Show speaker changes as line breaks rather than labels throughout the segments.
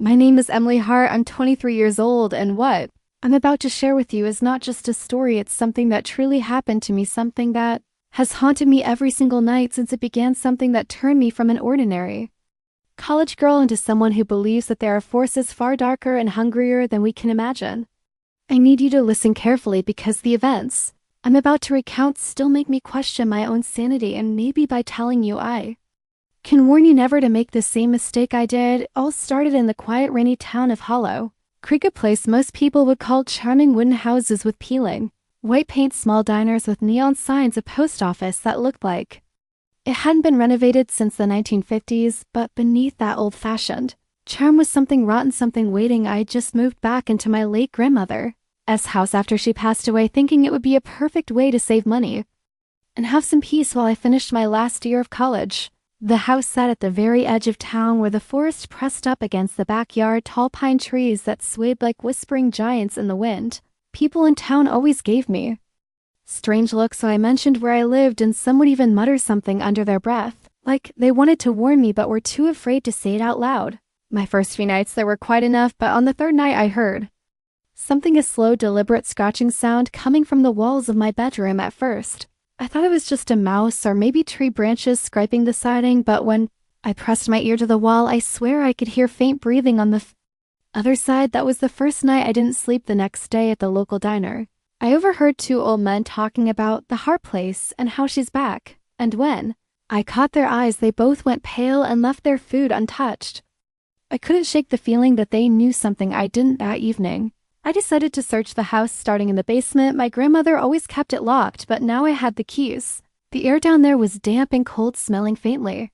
My name is Emily Hart. I'm 23 years old, and what I'm about to share with you is not just a story, it's something that truly happened to me, something that has haunted me every single night since it began, something that turned me from an ordinary college girl into someone who believes that there are forces far darker and hungrier than we can imagine. I need you to listen carefully because the events I'm about to recount still make me question my own sanity, and maybe by telling you I can warn you never to make the same mistake I did. It all started in the quiet, rainy town of Hollow Creek, a place most people would call charming, wooden houses with peeling white paint, small diners with neon signs, a post office that looked like it hadn't been renovated since the 1950s, but beneath that old-fashioned charm was something rotten, something waiting. I just moved back into my late grandmother's house after she passed away, thinking it would be a perfect way to save money and have some peace while I finished my last year of college. The house sat at the very edge of town where the forest pressed up against the backyard, tall pine trees that swayed like whispering giants in the wind. People in town always gave me strange looks when I mentioned where I lived, and some would even mutter something under their breath, like they wanted to warn me but were too afraid to say it out loud. My first few nights there were quite enough, but on the third night I heard something, a slow, deliberate scratching sound coming from the walls of my bedroom. At first I thought it was just a mouse or maybe tree branches scraping the siding, but when I pressed my ear to the wall, I swear I could hear faint breathing on the other side. That was the first night I didn't sleep. The next day at the local diner, I overheard two old men talking about the Hart place and how she's back, and when I caught their eyes, they both went pale and left their food untouched. I couldn't shake the feeling that they knew something I didn't. That evening I decided to search the house, starting in the basement. My grandmother always kept it locked, but now I had the keys. The air down there was damp and cold, smelling faintly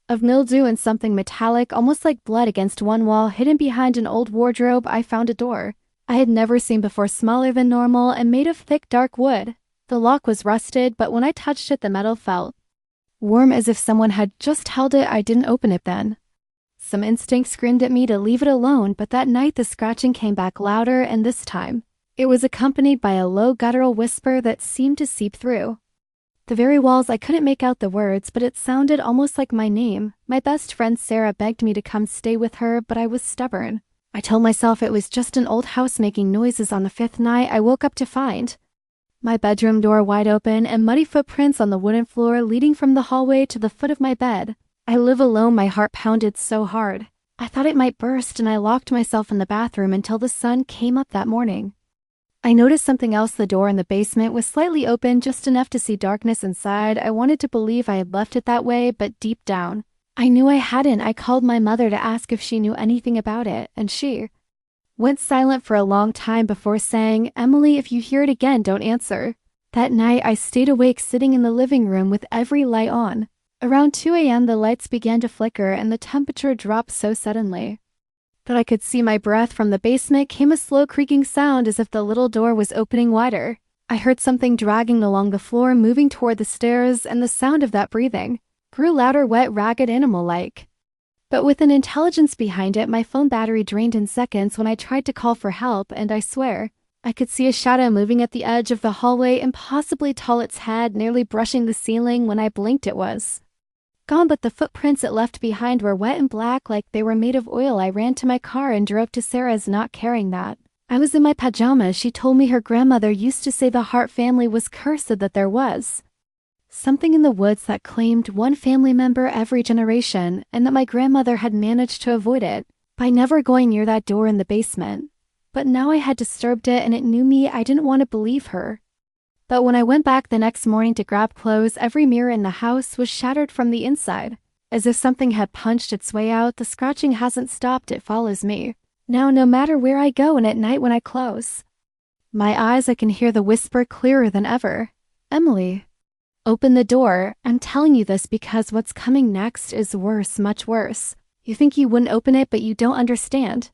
of mildew and something metallic, almost like blood, against one wall. Hidden behind an old wardrobe, I found a door I had never seen before, smaller than normal and made of thick, dark wood. The lock was rusted, but when I touched it, the metal felt warm, as if someone had just held it. I didn't open it then. Some instinct screamed at me to leave it alone, but that night the scratching came back louder, and this time it was accompanied by a low, guttural whisper that seemed to seep through the very walls. I couldn't make out the words, but it sounded almost like my name. My best friend Sarah begged me to come stay with her, but I was stubborn. I told myself it was just an old house making noises. On the fifth night, I woke up to find my bedroom door wide open and muddy footprints on the wooden floor leading from the hallway to the foot of my bed. I live alone. My heart pounded so hard I thought it might burst, and I locked myself in the bathroom until the sun came up that morning. I noticed something else. The door in the basement was slightly open, just enough to see darkness inside. I wanted to believe I had left it that way, but deep down I knew I hadn't. I called my mother to ask if she knew anything about it, and she went silent for a long time before saying, "Emily, if you hear it again, don't answer." That night I stayed awake, sitting in the living room with every light on. Around 2 a.m. the lights began to flicker and the temperature dropped so suddenly that I could see my breath. From the basement came a slow creaking sound, as if the little door was opening wider. I heard something dragging along the floor, moving toward the stairs, and the sound of that breathing grew louder, wet, ragged, animal-like, but with an intelligence behind it. My phone battery drained in seconds when I tried to call for help, and I swear I could see a shadow moving at the edge of the hallway, impossibly tall, its head nearly brushing the ceiling. When I blinked, it was gone, but the footprints it left behind were wet and black, like they were made of oil. I ran to my car and drove to Sarah's, not caring that I was in my pajamas. She told me her grandmother used to say the Hart family was cursed, that there was something in the woods that claimed one family member every generation, and that my grandmother had managed to avoid it by never going near that door in the basement. But now I had disturbed it, and it knew me. I didn't want to believe her. But when I went back the next morning to grab clothes, every mirror in the house was shattered from the inside, as if something had punched its way out. The scratching hasn't stopped. It follows me now, no matter where I go, and at night when I close my eyes, I can hear the whisper clearer than ever. "Emily, open the door. I'm telling you this because what's coming next is worse, much worse. You think you wouldn't open it, but you don't understand.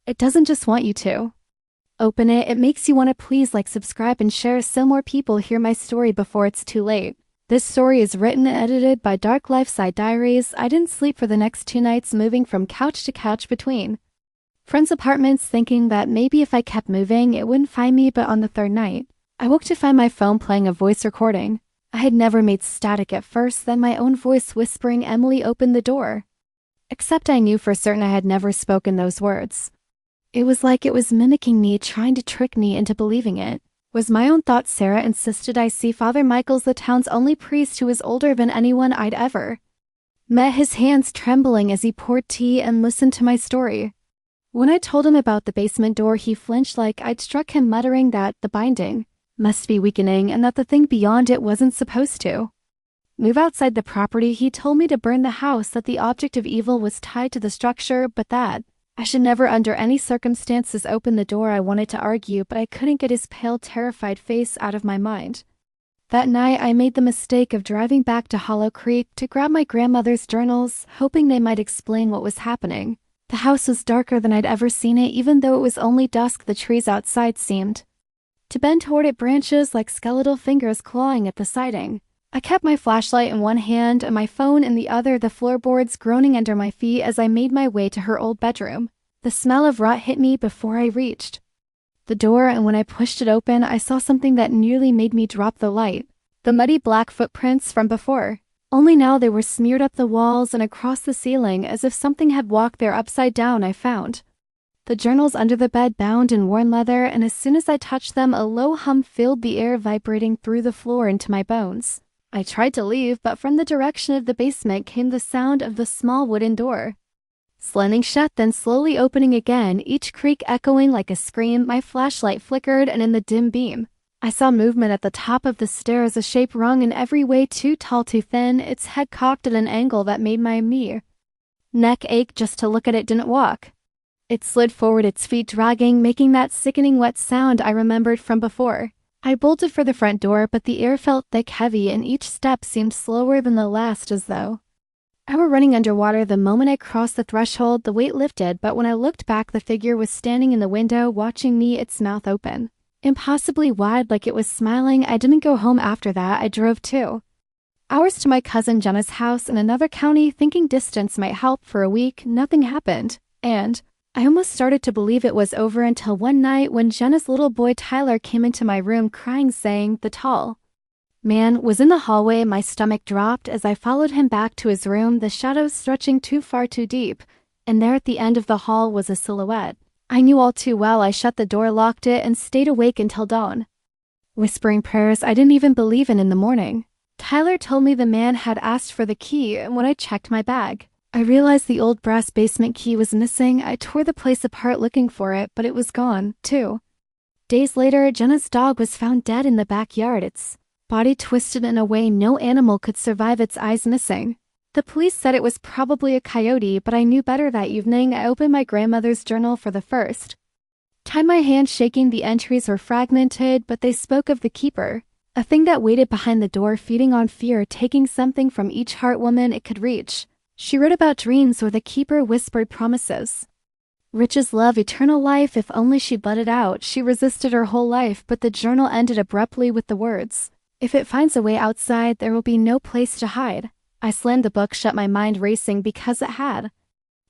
It doesn't just want you to open it, it makes you want to. Please like, subscribe, and share so more people hear my story before it's too late." This story is written and edited by Dark Life Side Diaries. I didn't sleep for the next 2 nights, moving from couch to couch between friends' apartments, thinking that maybe if I kept moving, it wouldn't find me. But on the third night, I woke to find my phone playing a voice recording. I had never made static at first, then my own voice whispering, "Emily, open the door." Except I knew for certain I had never spoken those words. It was like it was mimicking me, trying to trick me into believing it. Was my own thought Sarah insisted I see Father Michael's the town's only priest who was older than anyone I'd ever met, his hands trembling as he poured tea and listened to my story. When I told him about the basement door, he flinched like I'd struck him, muttering that the binding must be weakening and that the thing beyond it wasn't supposed to move outside the property. He told me to burn the house, that the object of evil was tied to the structure, but that I should never under any circumstances open the door. I wanted to argue, but I couldn't get his pale, terrified face out of my mind. That night, I made the mistake of driving back to Hollow Creek to grab my grandmother's journals, hoping they might explain what was happening. The house was darker than I'd ever seen it. Even though it was only dusk, the trees outside seemed to bend toward it, branches like skeletal fingers clawing at the siding. I kept my flashlight in one hand and my phone in the other, the floorboards groaning under my feet as I made my way to her old bedroom. The smell of rot hit me before I reached the door, and when I pushed it open, I saw something that nearly made me drop the light. The muddy black footprints from before. Only now they were smeared up the walls and across the ceiling, as if something had walked there upside down. I found the journals under the bed, bound in worn leather, and as soon as I touched them, a low hum filled the air, vibrating through the floor into my bones. I tried to leave, but from the direction of the basement came the sound of the small wooden door slamming shut, then slowly opening again, each creak echoing like a scream. My flashlight flickered, and in the dim beam, I saw movement at the top of the stairs, a shape wrung in every way, too tall, too thin, its head cocked at an angle that made my neck ache just to look at it. Didn't walk. It slid forward, its feet dragging, making that sickening wet sound I remembered from before. I bolted for the front door, but the air felt thick, heavy, and each step seemed slower than the last, as though I were running underwater. The moment I crossed the threshold, the weight lifted, but when I looked back, the figure was standing in the window, watching me, its mouth open impossibly wide, like it was smiling. I didn't go home after that. I drove 2 hours to my cousin Jenna's house in another county, thinking distance might help. For a week, nothing happened, and I almost started to believe it was over until one night when Jenna's little boy Tyler came into my room crying, saying the tall man was in the hallway. My stomach dropped as I followed him back to his room, the shadows stretching too far, too deep, and there at the end of the hall was a silhouette I knew all too well. I shut the door, locked it, and stayed awake until dawn, whispering prayers I didn't even believe in the morning. Tyler told me the man had asked for the key, and when I checked my bag, I realized the old brass basement key was missing. I tore the place apart looking for it, but it was gone, too. Days later, Jenna's dog was found dead in the backyard, its body twisted in a way no animal could survive, its eyes missing. The police said it was probably a coyote, but I knew better. That evening, I opened my grandmother's journal for the first time, my hand shaking. The entries were fragmented, but they spoke of the keeper, a thing that waited behind the door, feeding on fear, taking something from each heart woman it could reach. She wrote about dreams where the keeper whispered promises. Riches, love, eternal life, if only she'd let it out. She resisted her whole life, but the journal ended abruptly with the words, "If it finds a way outside, there will be no place to hide." I slammed the book shut, my mind racing because it had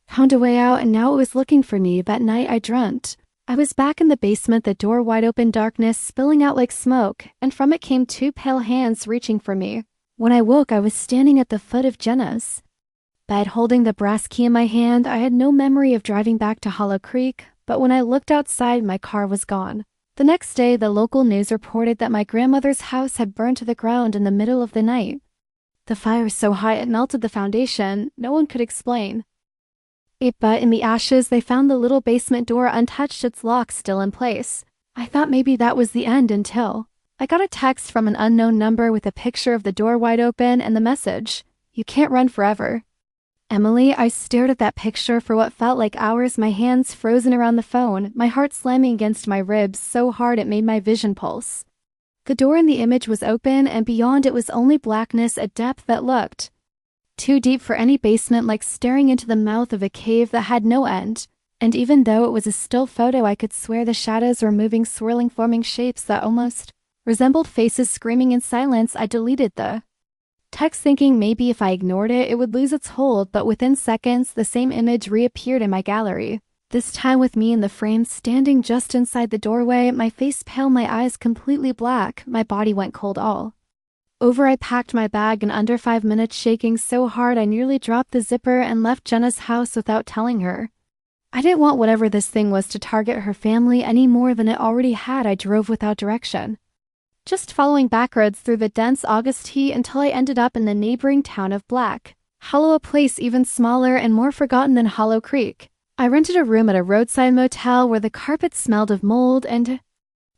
found a way out, and now it was looking for me. That night I dreamt I was back in the basement, the door wide open, darkness spilling out like smoke, and from it came 2 pale hands reaching for me. When I woke, I was standing at the foot of Jenna's bed, holding the brass key in my hand. I had no memory of driving back to Hollow Creek, but when I looked outside, my car was gone. The next day, the local news reported that my grandmother's house had burned to the ground in the middle of the night. The fire so hot it melted the foundation. No one could explain it, but in the ashes they found the little basement door untouched, its lock still in place. I thought maybe that was the end until I got a text from an unknown number with a picture of the door wide open and the message, "You can't run forever, Emily." I stared at that picture for what felt like hours, my hands frozen around the phone, my heart slamming against my ribs so hard it made my vision pulse. The door in the image was open, and beyond it was only blackness, a depth that looked too deep for any basement, like staring into the mouth of a cave that had no end. And even though it was a still photo, I could swear the shadows were moving, swirling, forming shapes that almost resembled faces screaming in silence. I deleted the text, thinking maybe if I ignored it, it would lose its hold, but within seconds, the same image reappeared in my gallery. This time with me in the frame, standing just inside the doorway, my face pale, my eyes completely black. My body went cold all Over I packed my bag in under 5 minutes, shaking so hard I nearly dropped the zipper and left Jenna's house without telling her. I didn't want whatever this thing was to target her family any more than it already had. I drove without direction, just following backroads through the dense August heat until I ended up in the neighboring town of Black Hollow, a place even smaller and more forgotten than Hollow Creek. I rented a room at a roadside motel where the carpet smelled of mold and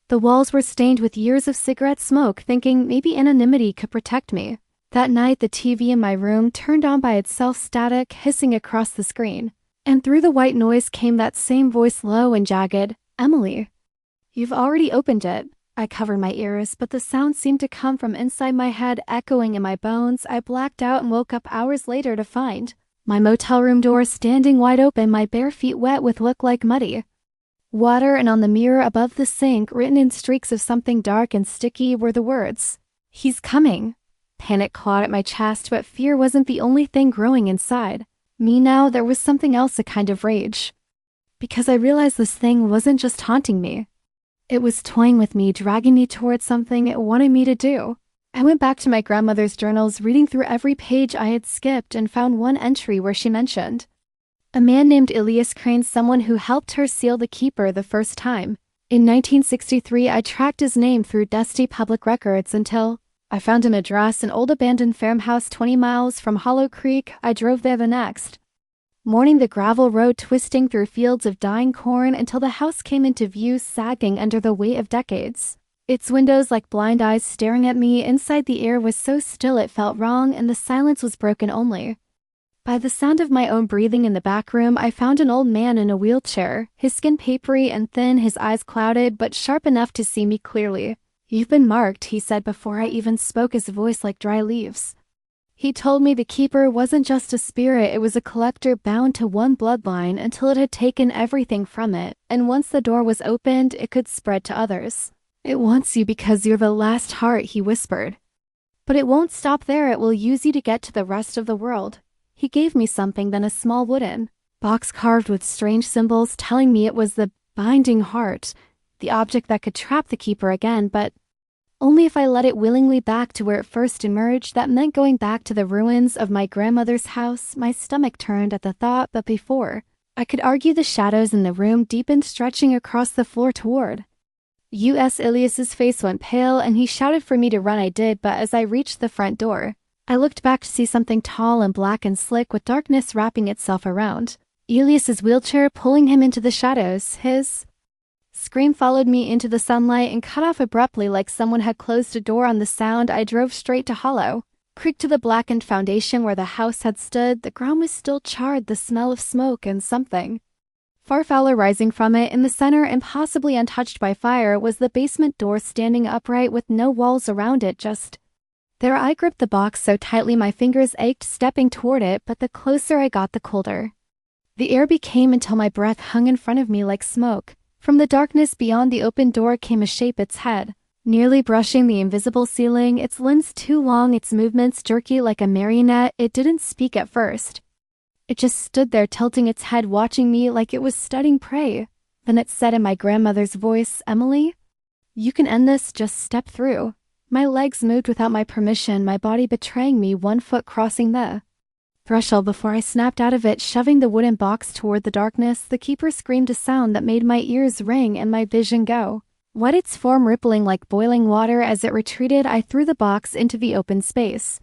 the walls were stained with years of cigarette smoke, thinking maybe anonymity could protect me. That night, the TV in my room turned on by itself, static hissing across the screen. And through the white noise came that same voice, low and jagged. "Emily, you've already opened it." I covered my ears, but the sound seemed to come from inside my head, echoing in my bones. I blacked out and woke up hours later to find my motel room door standing wide open, my bare feet wet with look like muddy water, and on the mirror above the sink, written in streaks of something dark and sticky, were the words, "He's coming." Panic clawed at my chest, but fear wasn't the only thing growing inside me now. There was something else, a kind of rage. Because I realized this thing wasn't just haunting me. It was toying with me, dragging me towards something it wanted me to do. I went back to my grandmother's journals, reading through every page I had skipped, and found one entry where she mentioned a man named Elias Crane, someone who helped her seal the keeper the first time. In 1963, I tracked his name through dusty public records until I found an address, an old abandoned farmhouse 20 miles from Hollow Creek. I drove there the next morning, the gravel road twisting through fields of dying corn until the house came into view, sagging under the weight of decades. Its windows like blind eyes staring at me. Inside, the air was so still it felt wrong, and the silence was broken only by the sound of my own breathing. In the back room, I found an old man in a wheelchair, his skin papery and thin, his eyes clouded but sharp enough to see me clearly. "You've been marked," he said before I even spoke, his voice like dry leaves. He told me the keeper wasn't just a spirit, it was a collector bound to one bloodline until it had taken everything from it, and once the door was opened, it could spread to others. "It wants you because you're the last heart," he whispered. "But it won't stop there, it will use you to get to the rest of the world." He gave me something, then a small wooden box carved with strange symbols, telling me it was the binding heart, the object that could trap the keeper again, but only if I let it willingly back to where it first emerged. That meant going back to the ruins of my grandmother's house. My stomach turned at the thought, but before I could argue, the shadows in the room deepened, stretching across the floor toward U.S. Elias's face went pale, and he shouted for me to run. I did, but as I reached the front door, I looked back to see something tall and black and slick with darkness wrapping itself around Elias's wheelchair, pulling him into the shadows. His scream followed me into the sunlight and cut off abruptly like someone had closed a door on the sound. I drove straight to Hollow Creek, to the blackened foundation where the house had stood. The ground was still charred, the smell of smoke and something far fouler rising from it. In the center, and possibly untouched by fire, was the basement door, standing upright with no walls around it, just there. I gripped the box so tightly my fingers ached stepping toward it, but the closer I got, the colder the air became until my breath hung in front of me like smoke. From the darkness beyond the open door came a shape, its head nearly brushing the invisible ceiling, its limbs too long, its movements jerky like a marionette. It didn't speak at first. It just stood there, tilting its head, watching me like it was studying prey. Then it said in my grandmother's voice, "Emily, you can end this, just step through." My legs moved without my permission, my body betraying me, one foot crossing the threshold before I snapped out of it, shoving the wooden box toward the darkness. The keeper screamed a sound that made my ears ring and my vision go wet, its form rippling like boiling water. As it retreated, I threw the box into the open space,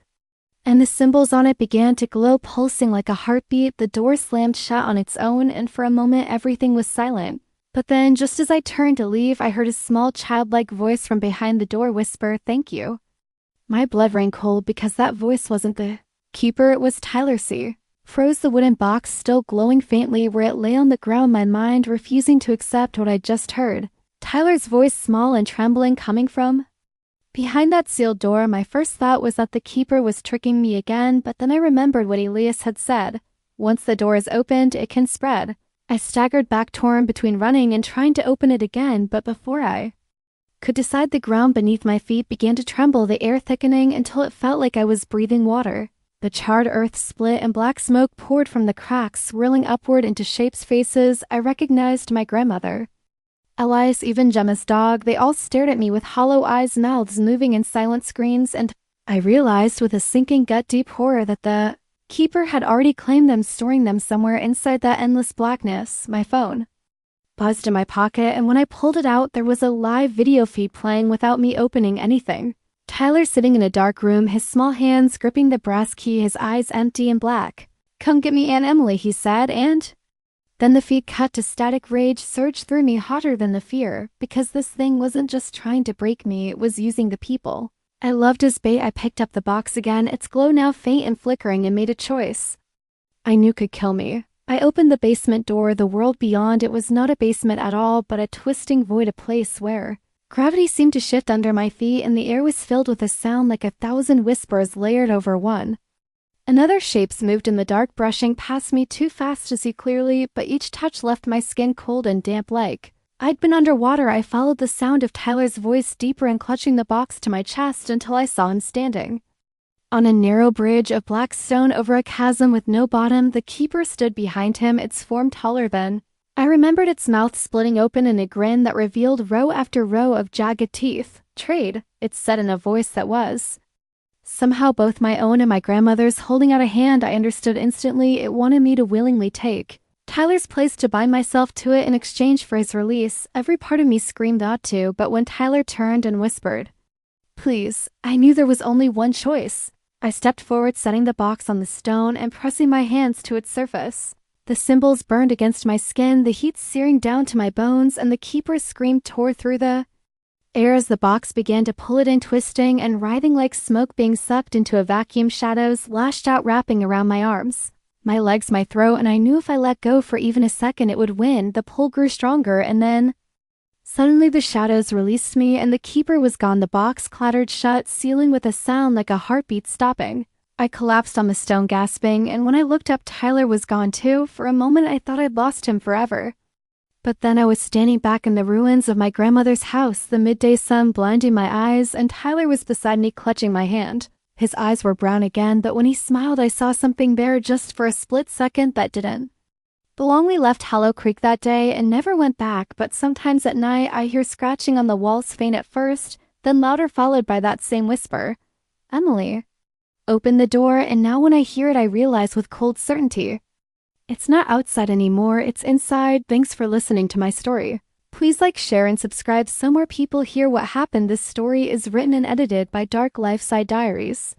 and the symbols on it began to glow, pulsing like a heartbeat. The door slammed shut on its own, and for a moment everything was silent. But then, just as I turned to leave, I heard a small childlike voice from behind the door whisper, "Thank you." My blood ran cold because that voice wasn't the keeper, it was Tyler C. Froze the wooden box, still glowing faintly where it lay on the ground, my mind refusing to accept what I'd just heard. Tyler's voice, small and trembling, coming from behind that sealed door. My first thought was that the keeper was tricking me again, but then I remembered what Elias had said. Once the door is opened, it can spread. I staggered back, torn between running and trying to open it again, but before I could decide, the ground beneath my feet began to tremble, the air thickening until it felt like I was breathing water. The charred earth split and black smoke poured from the cracks, swirling upward into shapes, faces. I recognized my grandmother, Elias, even Gemma's dog. They all stared at me with hollow eyes, mouths moving in silent screams, and I realized with a sinking gut-deep horror that the keeper had already claimed them, storing them somewhere inside that endless blackness. My phone buzzed in my pocket, and when I pulled it out, there was a live video feed playing without me opening anything. Tyler sitting in a dark room, his small hands gripping the brass key, his eyes empty and black. "Come get me Aunt Emily," he said, and then the feed cut to static. Rage surged through me, hotter than the fear, because this thing wasn't just trying to break me, it was using the people I loved as bait. I picked up the box again, its glow now faint and flickering, and made a choice I knew could kill me. I opened the basement door, the world beyond. It was not a basement at all, but a twisting void, a place where gravity seemed to shift under my feet, and the air was filled with a sound like 1,000 whispers layered over one another. Shapes moved in the dark, brushing past me too fast to see clearly, but each touch left my skin cold and damp like I'd been underwater. I followed the sound of Tyler's voice deeper and clutching the box to my chest until I saw him standing on a narrow bridge of black stone over a chasm with no bottom. The keeper stood behind him, its form taller than I remembered, its mouth splitting open in a grin that revealed row after row of jagged teeth. "Trade," it said in a voice that was somehow both my own and my grandmother's. Holding out a hand, I understood instantly. It wanted me to willingly take Tyler's place, to bind myself to it in exchange for his release. Every part of me screamed not to, but when Tyler turned and whispered, "Please," I knew there was only one choice. I stepped forward, setting the box on the stone and pressing my hands to its surface. The symbols burned against my skin, the heat searing down to my bones, and the keeper's scream tore through the air as the box began to pull it in, twisting and writhing like smoke being sucked into a vacuum. Shadows lashed out, wrapping around my arms, my legs, my throat, and I knew if I let go for even a second it would win. The pull grew stronger, and then suddenly the shadows released me, and the keeper was gone. The box clattered shut, sealing with a sound like a heartbeat stopping. I collapsed on the stone, gasping, and when I looked up, Tyler was gone too. For a moment I thought I'd lost him forever. But then I was standing back in the ruins of my grandmother's house, the midday sun blinding my eyes, and Tyler was beside me, clutching my hand. His eyes were brown again, but when he smiled I saw something there just for a split second that didn't belong. We left Hollow Creek that day and never went back, but sometimes at night I hear scratching on the walls, faint at first, then louder, followed by that same whisper, "Emily." Open the door, and now when I hear it I realize with cold certainty it's not outside anymore, it's inside. Thanks for listening to my story. Please like, share, and subscribe so more people hear what happened. This story is written and edited by Dark Life Side Diaries.